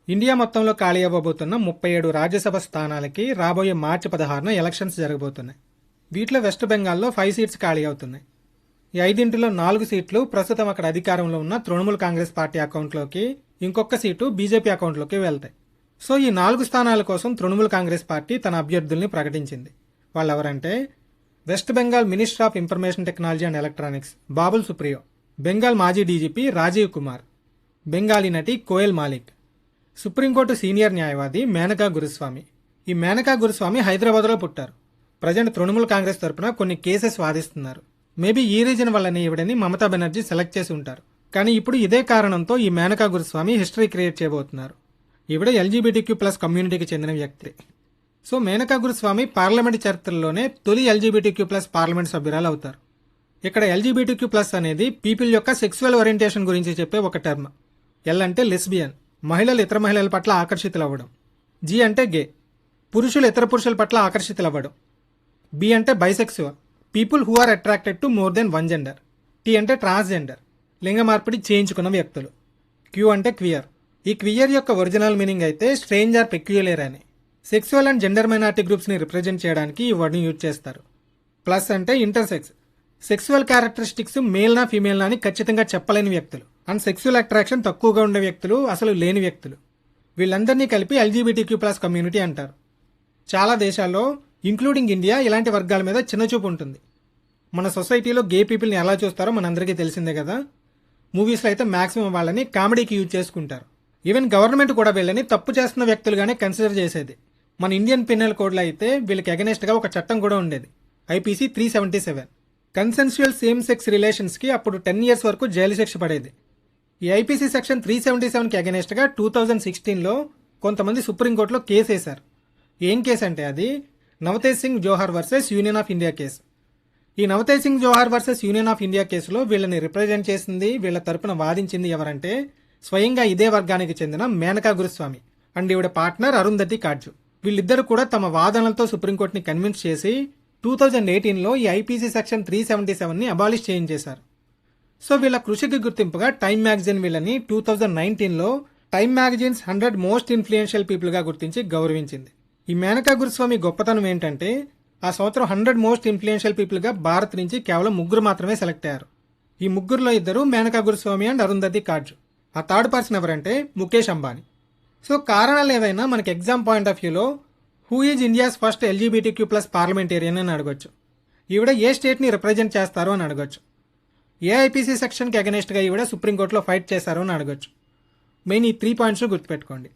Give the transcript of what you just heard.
India మొత్తంలో ఖాళీ అవ్వబోతున్న 37 రాజ్యసభ స్థానాలకి రాబోయే మార్చి 16న ఎలక్షన్స్ జరగబోతున్నాయి. వీటిలో వెస్ట్ బెంగాల్లో 5 సీట్స్ ఖాళీ అవుతున్నాయి. ఈ 5 4 సీట్లు ప్రస్తుతం అక్కడ అధికారంలో ఉన్న తృణమూల్ కాంగ్రెస్ పార్టీ అకౌంట్లోకి, ఇంకొక సీటు బీజేపీ అకౌంట్లోకి వెళ్తాయి. సో ఈ 4 స్థానాల కోసం తృణమూల్ కాంగ్రెస్ పార్టీ తన అభ్యర్థుల్ని ప్రకటించింది. వాళ్ళెవరంటే West Bengal minister of information technology and electronics Babul Supriyo, Bengal మాజీ డీజీపీ రాజీవ్ కుమార్, బెంగాలీ నటి కోయల్ మాలిక్, సుప్రీంకోర్టు సీనియర్ న్యాయవాది మేనకా గురుస్వామి. ఈ మేనకా గురుస్వామి హైదరాబాద్లో పుట్టారు. ప్రజెంట్ తృణమూల్ కాంగ్రెస్ తరపున కొన్ని కేసెస్ వాదిస్తున్నారు. మేబీ ఈ రీజన్ వల్లనే ఈవిడని మమతా బెనర్జీ సెలెక్ట్ చేసి ఉంటారు. కానీ ఇప్పుడు ఇదే కారణంతో ఈ మేనకా గురుస్వామి హిస్టరీ క్రియేట్ చేయబోతున్నారు. ఈవిడ LGBTQ+ కమ్యూనిటీకి చెందిన వ్యక్తి. సో మేనకా గురుస్వామి పార్లమెంట్ చరిత్రలోనే తొలి LGBTQ+ పార్లమెంట్ సభ్యురాలు అవుతారు. ఇక్కడ LGBTQ+ అనేది పీపుల్ యొక్క సెక్సువల్ ఓరియంటేషన్ గురించి చెప్పే ఒక టర్మ్. L అంటే లెస్బియన్, మహిళలు ఇతర మహిళల పట్ల ఆకర్షితులవ్వడం. G అంటే గే, పురుషులు ఇతర పురుషుల పట్ల ఆకర్షితులవ్వడం. B అంటే bisexual, people who are attracted to more than one gender. T అంటే ట్రాన్స్జెండర్, లింగ మార్పిడి చేయించుకున్న వ్యక్తులు. Q అంటే క్వియర్. ఈ క్వియర్ యొక్క ఒరిజినల్ మీనింగ్ అయితే స్ట్రేంజ్ ఆర్ పెక్యులర్ అని. Sexual and gender minority groups ని రిప్రజెంట్ చేయడానికి ఈ వర్డ్ని యూజ్ చేస్తారు. ప్లస్ అంటే ఇంటర్సెక్స్, సెక్సువల్ క్యారెక్టరిస్టిక్స్ మేల్నా ఫీమేల్నా అని ఖచ్చితంగా చెప్పలేని వ్యక్తులు. అండ్ సెక్సువల్ అట్రాక్షన్ తక్కువగా ఉండే వ్యక్తులు, అసలు లేని వ్యక్తులు. వీళ్ళందరినీ కలిపి LGBTQ+ కమ్యూనిటీ అంటారు. చాలా దేశాల్లో ఇంక్లూడింగ్ ఇండియా ఇలాంటి వర్గాల మీద చిన్నచూపు ఉంటుంది. మన సొసైటీలో గే పీపుల్ని ఎలా చూస్తారో మనందరికీ తెలిసిందే కదా. మూవీస్లో అయితే మాక్సిమం వాళ్ళని కామెడీకి యూజ్ చేసుకుంటారు. ఈవెన్ గవర్నమెంట్ కూడా వీళ్ళని తప్పు చేస్తున్న వ్యక్తులుగానే కన్సిడర్ చేసేది. మన ఇండియన్ పెనల్ కోడ్లో అయితే వీళ్ళకి అగెనెస్ట్గా ఒక చట్టం కూడా ఉండేది, IPC 377. కన్సెన్షువల్ సేమ్ సెక్స్ రిలేషన్స్కి అప్పుడు 10 years వరకు జైలు శిక్ష పడేది. ఈ IPC సెక్షన్ 377కి అగెనెస్ట్గా 2016లో కొంతమంది సుప్రీంకోర్టులో కేసు వేశారు. ఏం కేసు అంటే అది Navtej Singh Johar versus Union of India case. ఈ Navtej Singh Johar versus Union of India కేసులో వీళ్ళని రిప్రజెంట్ చేసింది, వీళ్ళ తరపున వాదించింది ఎవరంటే స్వయంగా ఇదే వర్గానికి చెందిన మేనకా గురుస్వామి అండ్ ఈవిడ పార్ట్నర్ అరుంధతి కాట్జు. వీళ్ళిద్దరూ కూడా తమ వాదనలతో సుప్రీంకోర్టుని కన్విన్స్ చేసి 2018లో ఈ IPC సెక్షన్ 377ని అబాలిష్ చేయించేశారు. సో వీళ్ళ కృషికి గుర్తింపుగా టైమ్ మ్యాగజైన్ వీళ్ళని 2019లో టైమ్ మ్యాగజైన్స్ 100 మోస్ట్ ఇన్ఫ్లుయెన్షియల్ పీపుల్గా గుర్తించి గౌరవించింది. ఈ మేనకా గురుస్వామి గొప్పతనం ఏంటంటే ఆ సంవత్సరం 100 మోస్ట్ ఇన్ఫ్లుయెన్షియల్ పీపుల్గా భారత్ నుంచి కేవలం 3 మాత్రమే సెలెక్ట్ అయ్యారు. ఈ 3లో 2 మేనకా గురుస్వామి అండ్ అరుంధతి కాట్జు. ఆ థర్డ్ పర్సన్ ఎవరంటే ముఖేష్ అంబానీ. సో కారణాలు ఏవైనా మనకి ఎగ్జామ్ పాయింట్ ఆఫ్ వ్యూలో who is India's first LGBTQ+ parliamentarian అని అడగొచ్చు. ఈవిడ ఏ స్టేట్ని రిప్రజెంట్ చేస్తారో అని అడగొచ్చు. ఏ IPC సెక్షన్కి అగెనెస్ట్గా ఈవిడ సుప్రీంకోర్టులో ఫైట్ చేశారో అని అడగొచ్చు. మెయిన్ ఈ 3 పాయింట్స్ గుర్తుపెట్టుకోండి.